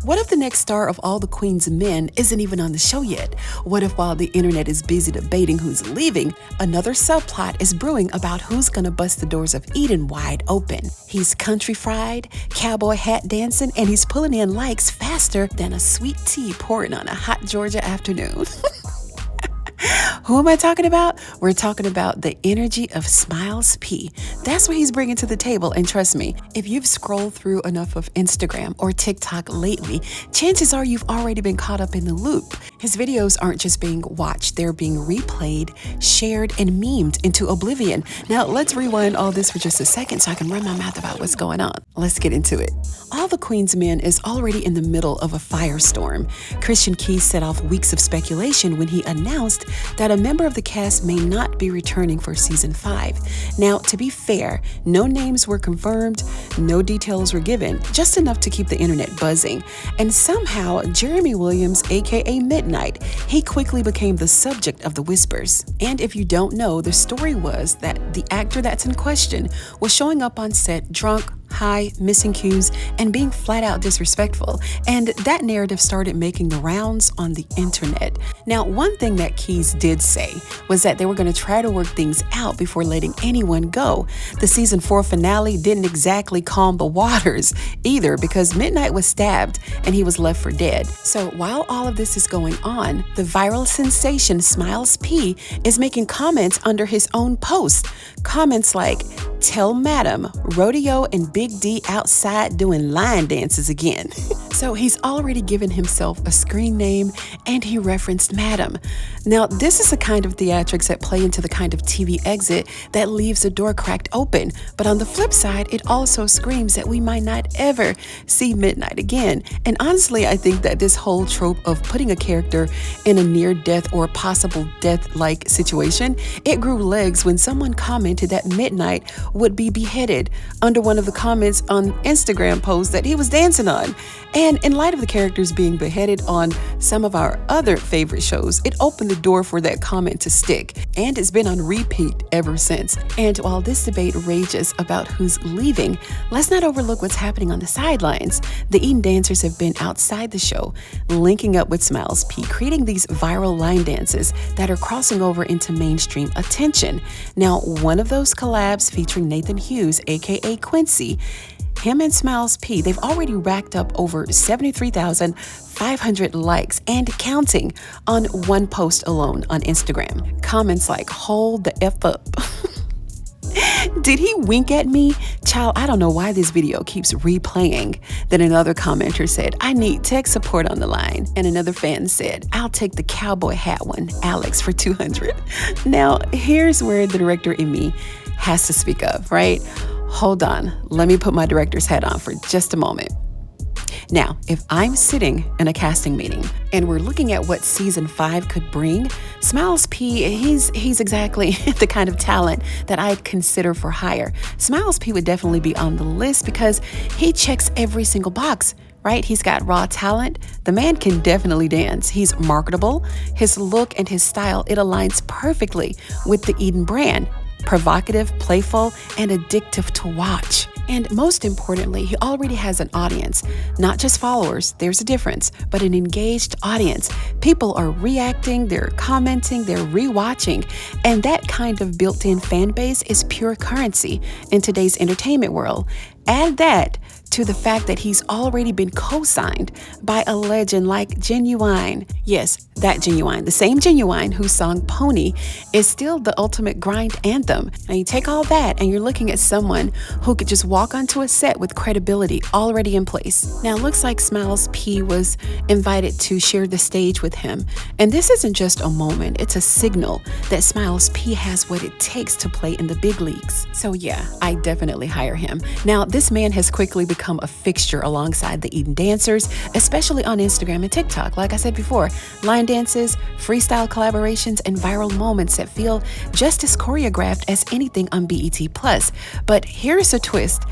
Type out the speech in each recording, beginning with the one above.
What if the next star of All the Queen's Men isn't even on the show yet? What if while the internet is busy debating who's leaving, another subplot is brewing about who's gonna bust the doors of Eden wide open? He's country fried, cowboy hat dancing, and he's pulling in likes faster than a sweet tea pouring on a hot Georgia afternoon. Who am I talking about? We're talking about the energy of Smilez.p. That's what he's bringing to the table. And trust me, if you've scrolled through enough of Instagram or TikTok lately, chances are you've already been caught up in the loop. His videos aren't just being watched, they're being replayed, shared, and memed into oblivion. Now, let's rewind all this for just a second so I can run my mouth about what's going on. Let's get into it. All the Queen's Men is already in the middle of a firestorm. Christian Key set off weeks of speculation when he announced that a member of the cast may not be returning for season 5. Now, to be fair, no names were confirmed, no details were given, just enough to keep the internet buzzing. And somehow, Jeremy Williams, aka Midnight, he quickly became the subject of the whispers. And if you don't know, the story was that the actor that's in question was showing up on set drunk, high, missing cues, and being flat out disrespectful. And that narrative started making the rounds on the internet. Now, one thing that Keys did say was that they were going to try to work things out before letting anyone go. The season 4 finale didn't exactly calm the waters either, because Midnight was stabbed and he was left for dead. So while all of this is going on, the viral sensation Smilez.p is making comments under his own post. Comments like, "Tell Madam, Rodeo and Big D outside doing line dances again." So he's already given himself a screen name and he referenced Madam. Now, this is the kind of theatrics that play into the kind of TV exit that leaves the door cracked open. But on the flip side, it also screams that we might not ever see Midnight again. And honestly, I think that this whole trope of putting a character in a near-death or possible death-like situation, it grew legs when someone commented that Midnight would be beheaded under one of the comments on Instagram posts that he was dancing on. And in light of the characters being beheaded on some of our other favorite shows, it opened the door for that comment to stick. And it's been on repeat ever since. And while this debate rages about who's leaving, let's not overlook what's happening on the sidelines. The Eden dancers have been outside the show, linking up with Smilez.p, creating these viral line dances that are crossing over into mainstream attention. Now, one of those collabs featuring Nathan Hughes, aka Quincy, him and Smilez.p, they've already racked up over 73,500 likes and counting on one post alone on Instagram. Comments like, "Hold the F up." "Did he wink at me? Child, I don't know why this video keeps replaying." Then another commenter said, "I need tech support on the line." And another fan said, "I'll take the cowboy hat one, Alex, for 200. Now, here's where the director in me has to speak up, right? Hold on, let me put my director's hat on for just a moment. Now, if I'm sitting in a casting meeting and we're looking at what season 5 could bring, Smilez.p, he's exactly the kind of talent that I'd consider for hire. Smilez.p would definitely be on the list because he checks every single box, right? He's got raw talent. The man can definitely dance. He's marketable. His look and his style, it aligns perfectly with the Eden brand. Provocative, playful, and addictive to watch. And most importantly, he already has an audience, not just followers, there's a difference, but an engaged audience. People are reacting, they're commenting, they're rewatching, and that kind of built-in fan base is pure currency in today's entertainment world. Add that to the fact that he's already been co-signed by a legend like Genuine. Yes, that Genuine, the same Genuine whose song Pony is still the ultimate grind anthem. Now you take all that and you're looking at someone who could just walk onto a set with credibility already in place. Now it looks like Smilez.p was invited to share the stage with him. And this isn't just a moment, it's a signal that Smilez.p has what it takes to play in the big leagues. So yeah, I definitely hire him. Now this man has quickly become a fixture alongside the Eden dancers, especially on Instagram and TikTok. Like I said before, line dances, freestyle collaborations, and viral moments that feel just as choreographed as anything on BET+. But here's a twist.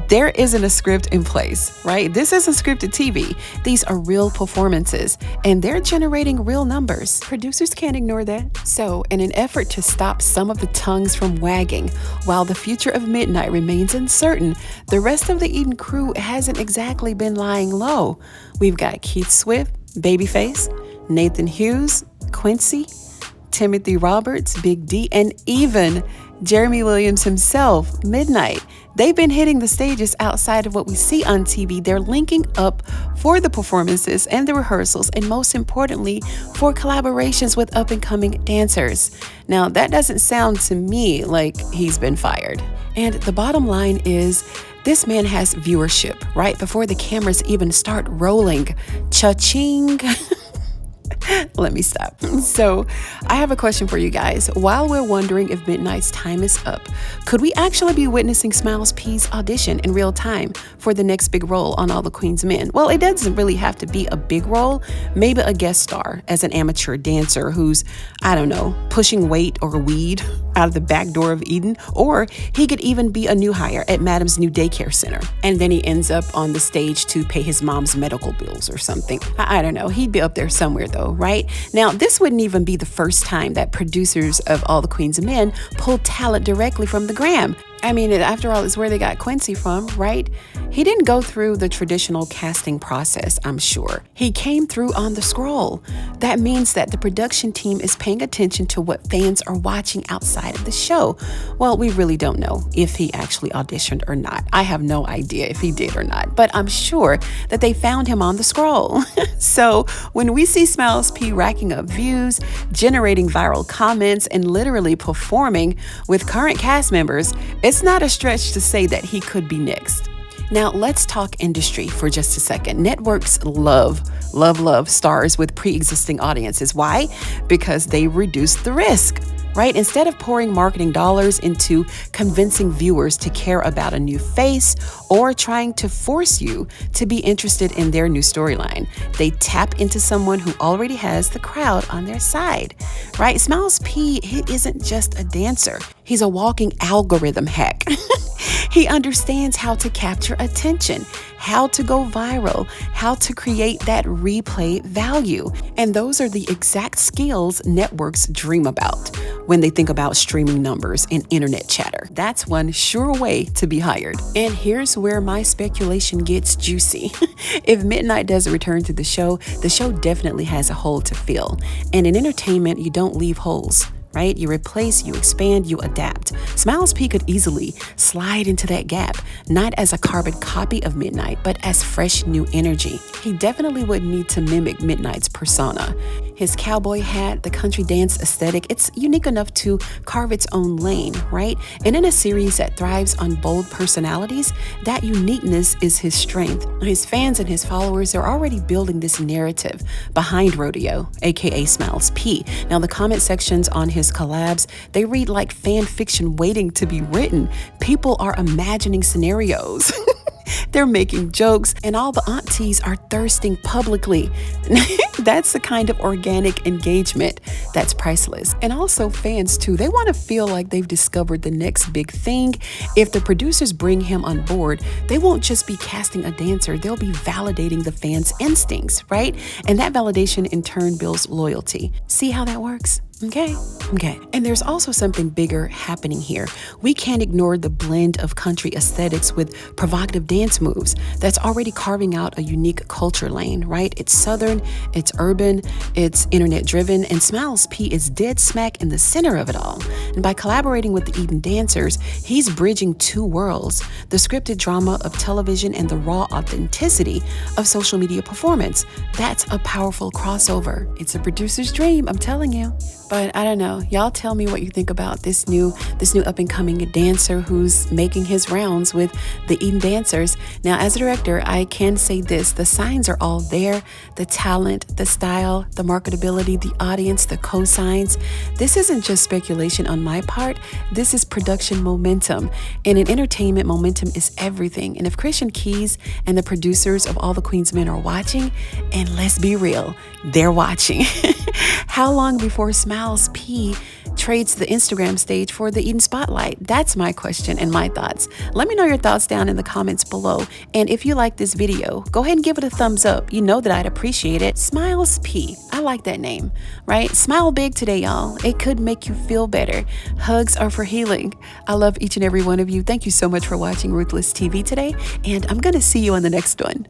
There isn't a script in place, right? This isn't scripted TV. These are real performances, and they're generating real numbers. Producers can't ignore that. So, in an effort to stop some of the tongues from wagging while the future of Midnight remains uncertain, the rest of the Eden crew hasn't exactly been lying low. We've got Keith Swift, Babyface, Nathan Hughes, Quincy, Timothy Roberts, Big D, and even Jeremy Williams himself, Midnight. They've been hitting the stages outside of what we see on TV. They're linking up for the performances and the rehearsals, and most importantly, for collaborations with up-and-coming dancers. Now, that doesn't sound to me like he's been fired. And the bottom line is, this man has viewership right before the cameras even start rolling. Cha-ching! Let me stop. So, I have a question for you guys. While we're wondering if Midnight's time is up, could we actually be witnessing Smilez.p's audition in real time for the next big role on All the Queen's Men? Well, it doesn't really have to be a big role, maybe a guest star as an amateur dancer who's, I don't know, pushing weight or weed out of the back door of Eden, or he could even be a new hire at Madam's new daycare center. And then he ends up on the stage to pay his mom's medical bills or something. I don't know. He'd be up there somewhere though, right? Now, this wouldn't even be the first time that producers of All the Queen's Men pulled talent directly from the gram. I mean, after all, it's where they got Quincy from, right? He didn't go through the traditional casting process, I'm sure. He came through on the scroll. That means that the production team is paying attention to what fans are watching outside of the show. Well, we really don't know if he actually auditioned or not. I have no idea if he did or not, but I'm sure that they found him on the scroll. So when we see Smilez.p racking up views, generating viral comments, and literally performing with current cast members, it's not a stretch to say that he could be next. Now, let's talk industry for just a second. Networks love stars with pre-existing audiences. Why? Because they reduce the risk, right? Instead of pouring marketing dollars into convincing viewers to care about a new face or trying to force you to be interested in their new storyline, they tap into someone who already has the crowd on their side, right? Smilez.p, he isn't just a dancer. He's a walking algorithm hack. He understands how to capture attention, how to go viral, how to create that replay value. And those are the exact skills networks dream about when they think about streaming numbers and internet chatter. That's one sure way to be hired. And here's where my speculation gets juicy. If Midnight doesn't return to the show definitely has a hole to fill. And in entertainment, you don't leave holes, right? You replace, you expand, you adapt. Smilez.p could easily slide into that gap, not as a carbon copy of Midnight, but as fresh new energy. He definitely wouldn't need to mimic Midnight's persona. His cowboy hat, the country dance aesthetic, it's unique enough to carve its own lane, right? And in a series that thrives on bold personalities, that uniqueness is his strength. His fans and his followers are already building this narrative behind Rodeo, aka Smilez.p. Now, the comment sections on his collabs, they read like fan fiction waiting to be written. People are imagining scenarios. They're making jokes, and all the aunties are thirsting publicly. That's the kind of organic engagement that's priceless. And also fans too, they want to feel like they've discovered the next big thing. If the producers bring him on board, they won't just be casting a dancer, they'll be validating the fans' instincts, right? And that validation in turn builds loyalty. See how that works? Okay. And there's also something bigger happening here. We can't ignore the blend of country aesthetics with provocative dance moves that's already carving out a unique culture lane, right? It's Southern, it's urban, it's internet driven, and Smilez.p is dead smack in the center of it all. And by collaborating with the Eden dancers, he's bridging two worlds, the scripted drama of television and the raw authenticity of social media performance. That's a powerful crossover. It's a producer's dream, I'm telling you. But I don't know. Y'all tell me what you think about this new up-and-coming dancer who's making his rounds with the Eden dancers. Now, as a director, I can say this. The signs are all there. The talent, the style, the marketability, the audience, the cosigns. This isn't just speculation on my part. This is production momentum. And in entertainment, momentum is everything. And if Christian Keys and the producers of All the Queen's Men are watching, and let's be real, they're watching. How long before Smilez.p trades the Instagram stage for the Eden spotlight? That's my question and my thoughts. Let me know your thoughts down in the comments below. And if you like this video, go ahead and give it a thumbs up. You know that I'd appreciate it. Smilez.p, I like that name, right? Smile big today, y'all. It could make you feel better. Hugs are for healing. I love each and every one of you. Thank you so much for watching Ruthless TV today, and I'm going to see you on the next one.